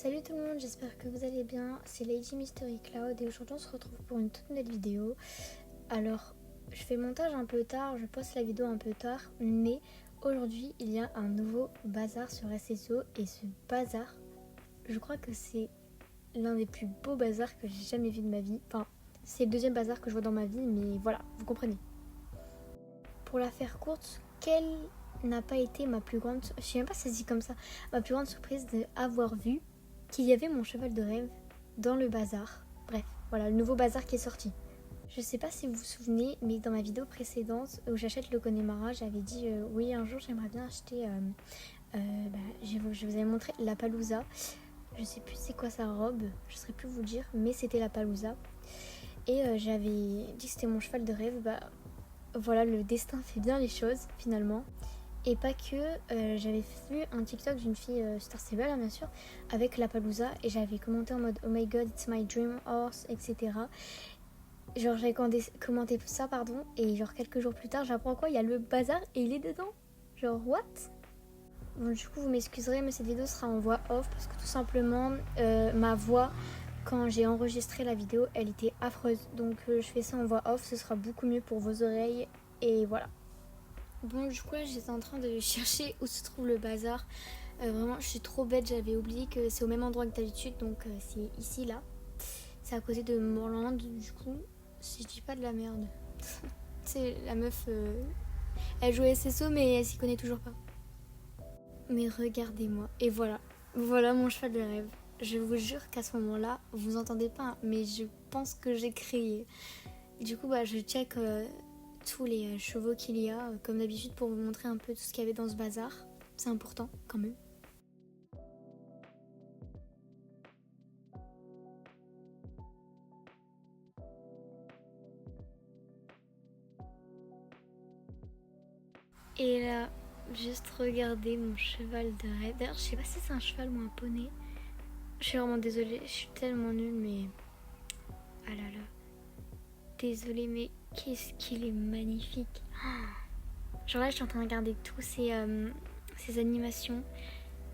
Salut tout le monde, j'espère que vous allez bien, c'est Lady Mystery Cloud et aujourd'hui on se retrouve pour une toute nouvelle vidéo. Alors, je fais le montage un peu tard, je poste la vidéo un peu tard, mais aujourd'hui il y a un nouveau bazar sur SSO et ce bazar, je crois que c'est l'un des plus beaux bazars que j'ai jamais vu de ma vie. Enfin, c'est le deuxième bazar que je vois dans ma vie, mais voilà, vous comprenez. Pour la faire courte, quelle n'a pas été ma plus grande, je sais même pas si ça se dit comme ça, ma plus grande surprise d'avoir vu qu'il y avait mon cheval de rêve dans le bazar. Bref, voilà, le nouveau bazar qui est sorti. Je sais pas si vous vous souvenez, mais dans ma vidéo précédente où j'achète le Connemara, j'avais dit oui, un jour j'aimerais bien acheter, je vous avais montré la Palouza. Je sais plus c'est quoi sa robe, je saurais plus vous dire, mais c'était la Palouza. Et j'avais dit que c'était mon cheval de rêve, voilà, le destin fait bien les choses finalement. Et pas que, j'avais vu un TikTok d'une fille Star Stable, hein, bien sûr, avec la Palouza et j'avais commenté en mode oh my god, it's my dream horse, etc. Genre j'avais commenté ça, pardon, et genre quelques jours plus tard, j'apprends quoi, il y a le bazar et il est dedans. Genre what? Bon, du coup, vous m'excuserez, mais cette vidéo sera en voix off parce que tout simplement, ma voix, quand j'ai enregistré la vidéo, elle était affreuse. Donc je fais ça en voix off, ce sera beaucoup mieux pour vos oreilles et voilà. Bon, du coup, là, j'étais en train de chercher où se trouve le bazar. Vraiment, je suis trop bête, j'avais oublié que c'est au même endroit que d'habitude, donc c'est ici, là. C'est à côté de Morland, du coup, si je dis pas de la merde. C'est la meuf, elle joue SSO, mais elle s'y connaît toujours pas. Mais regardez-moi, et voilà. Voilà mon cheval de rêve. Je vous jure qu'à ce moment-là, vous entendez pas, mais je pense que j'ai crié. Du coup, je check tous les chevaux qu'il y a, comme d'habitude, pour vous montrer un peu tout ce qu'il y avait dans ce bazar. C'est important, quand même. Et là, juste regardez mon cheval de rêve. D'ailleurs, je sais pas si c'est un cheval ou un poney. Je suis vraiment désolée, je suis tellement nulle, mais... Ah là là. Désolée, mais qu'est-ce qu'il est magnifique. Genre là, je suis en train de regarder tous ces animations.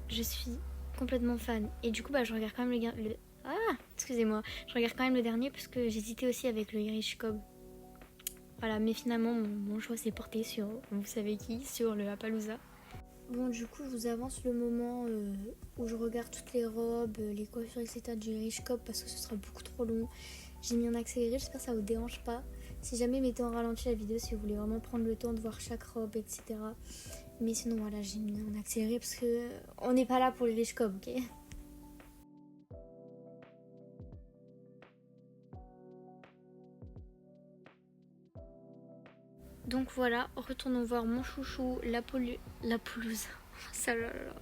Je suis complètement fan. Et du coup, je regarde quand même excusez-moi. Je regarde quand même le dernier parce que j'hésitais aussi avec le Irish Cob. Voilà, mais finalement, mon choix s'est porté sur, vous savez qui, sur le Appaloosa. Bon, du coup, je vous avance le moment où je regarde toutes les robes, les coiffures, etc. du Irish Cob parce que ce sera beaucoup trop long. J'ai mis en accéléré, j'espère que ça vous dérange pas. Si jamais, mettez en ralenti la vidéo si vous voulez vraiment prendre le temps de voir chaque robe, etc. Mais sinon, voilà, j'ai mis en accéléré parce que on n'est pas là pour les Irish Cob, ok? Donc voilà, retournons voir mon chouchou, la Palouza. Ça là là.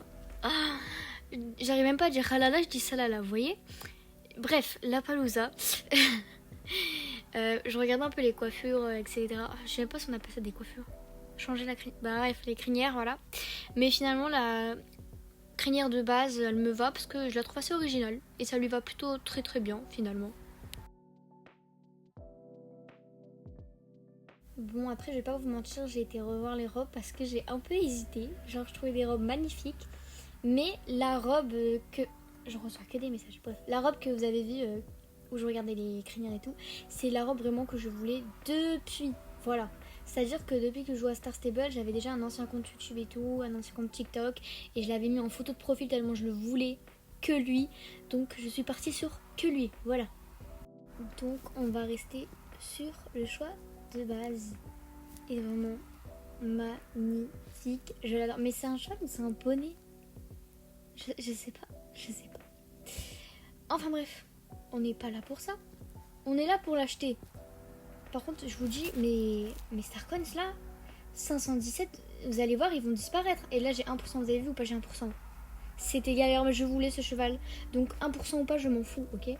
Ah, j'arrive même pas à dire halala, je dis salala, vous voyez? Bref, la Palouza. Je regarde un peu les coiffures, etc. Je sais même pas si on appelle ça des coiffures. Changer la crinière. Bref, les crinières, voilà. Mais finalement, la crinière de base, elle me va parce que je la trouve assez originale. Et ça lui va plutôt très très bien, finalement. Bon, après, je vais pas vous mentir, j'ai été revoir les robes parce que j'ai un peu hésité. Genre, je trouvais des robes magnifiques. Mais la robe que... Je reçois que des messages, bref. La robe que vous avez vue, où je regardais les crinières et tout, c'est la robe vraiment que je voulais depuis. Voilà. C'est-à-dire que depuis que je joue à Star Stable, j'avais déjà un ancien compte YouTube et tout, un ancien compte TikTok. Et je l'avais mis en photo de profil tellement je le voulais que lui. Donc, je suis partie sur que lui. Voilà. Donc, on va rester sur le choix de base. Et vraiment magnifique. Je l'adore. Mais c'est un cheval ou c'est un poney? Je sais pas. Je sais pas. Enfin bref, on n'est pas là pour ça. On est là pour l'acheter. Par contre, je vous dis, mes Starcoins là, 517, vous allez voir, ils vont disparaître. Et là, j'ai 1%. Vous avez vu ou pas? J'ai 1%. C'était galère, mais je voulais ce cheval. Donc 1% ou pas, je m'en fous, ok?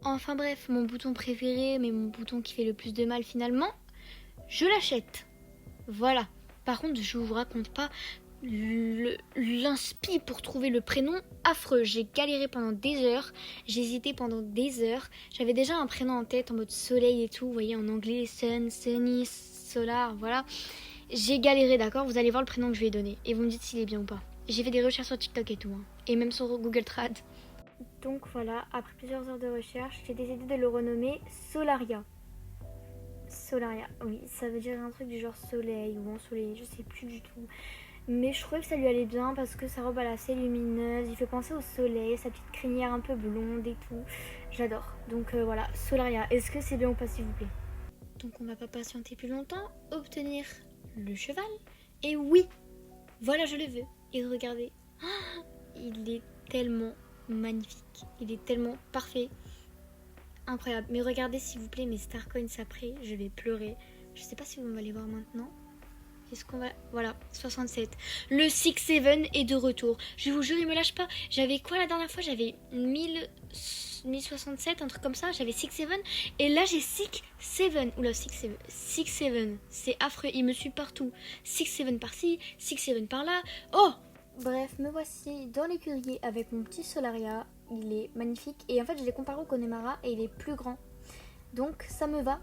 Enfin bref, mon bouton préféré, mais mon bouton qui fait le plus de mal finalement, je l'achète. Voilà. Par contre, je vous raconte pas l'inspi pour trouver le prénom affreux. J'ai galéré pendant des heures, j'ai hésité pendant des heures. J'avais déjà un prénom en tête en mode soleil et tout, vous voyez en anglais, sun, sunny, solar, voilà. J'ai galéré, d'accord? Vous allez voir le prénom que je lui ai donné et vous me dites s'il est bien ou pas. J'ai fait des recherches sur TikTok et tout, hein. Et même sur Google Trad. Donc voilà, après plusieurs heures de recherche, j'ai décidé de le renommer Solaria. Solaria, oui, ça veut dire un truc du genre soleil ou ensoleillé, je sais plus du tout. Mais je trouvais que ça lui allait bien parce que sa robe elle est assez lumineuse, il fait penser au soleil, sa petite crinière un peu blonde et tout. J'adore. Donc voilà, Solaria, est-ce que c'est bien ou pas s'il vous plaît? Donc on va pas patienter plus longtemps, obtenir le cheval. Et oui, voilà je le veux. Et regardez, il est tellement magnifique, il est tellement parfait. Incroyable. Mais regardez s'il vous plaît mes star coins après, je vais pleurer. Je sais pas si vous allez voir maintenant. Est-ce qu'on va... Voilà, 67. Le 6-7 est de retour. Je vous jure, il me lâche pas. J'avais quoi la dernière fois? J'avais 1067, un truc comme ça. J'avais 6-7. Et là, j'ai 6-7. Oula, 6-7. 6-7. C'est affreux. Il me suit partout. 6-7 par-ci, 6-7 par-là. Oh! Bref, me voici dans l'écurie avec mon petit Solaria. Il est magnifique. Et en fait, je l'ai comparé au Connemara et il est plus grand. Donc, ça me va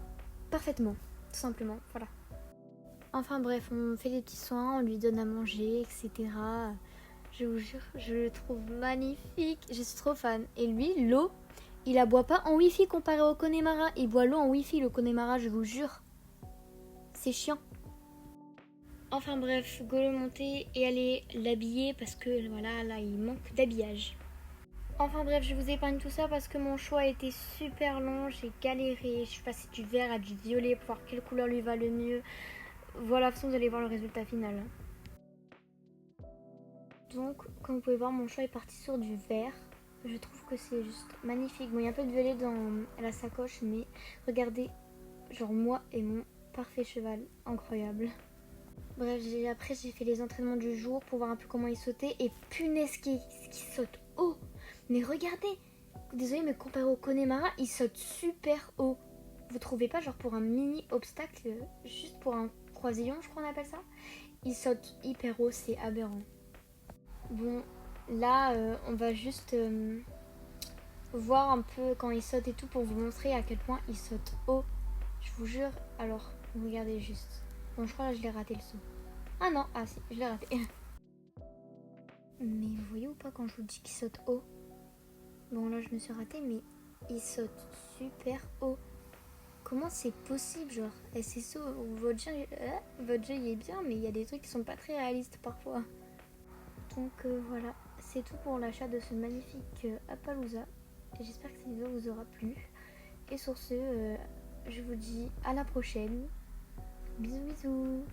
parfaitement. Tout simplement. Voilà. Enfin bref, on fait des petits soins, on lui donne à manger, etc. Je vous jure, je le trouve magnifique. Je suis trop fan. Et lui, l'eau, il la boit pas en wifi comparé au Connemara. Il boit l'eau en wifi, le Connemara, je vous jure. C'est chiant. Enfin bref, go le monter et aller l'habiller parce que voilà, là, il manque d'habillage. Enfin bref, je vous épargne tout ça parce que mon choix a été super long. J'ai galéré. Je suis passée du vert à du violet pour voir quelle couleur lui va le mieux. Voilà, de toute façon, vous allez voir le résultat final. Donc, comme vous pouvez voir, mon choix est parti sur du vert. Je trouve que c'est juste magnifique. Bon, il y a un peu de violet dans la sacoche, mais regardez, genre moi et mon parfait cheval. Incroyable. Bref, après j'ai fait les entraînements du jour pour voir un peu comment il sautait. Et punaise qui saute haut. Mais regardez, désolé, mais comparé au Connemara, il saute super haut. Vous trouvez pas, genre pour un mini obstacle, juste pour un croisillon, je crois qu'on appelle ça, il saute hyper haut, c'est aberrant. Bon, là, on va juste voir un peu quand il saute et tout pour vous montrer à quel point il saute haut. Je vous jure. Alors, regardez juste. Bon, je crois là, je l'ai raté le saut. Ah non, ah si, je l'ai raté. Mais vous voyez ou pas quand je vous dis qu'il saute haut? Bon, là, je me suis ratée, mais il saute super haut. Comment c'est possible, genre SSO, votre jeu il est bien, mais il y a des trucs qui sont pas très réalistes parfois. Donc voilà, c'est tout pour l'achat de ce magnifique Appaloosa. J'espère que cette vidéo vous aura plu. Et sur ce, je vous dis à la prochaine. Bisous bisous.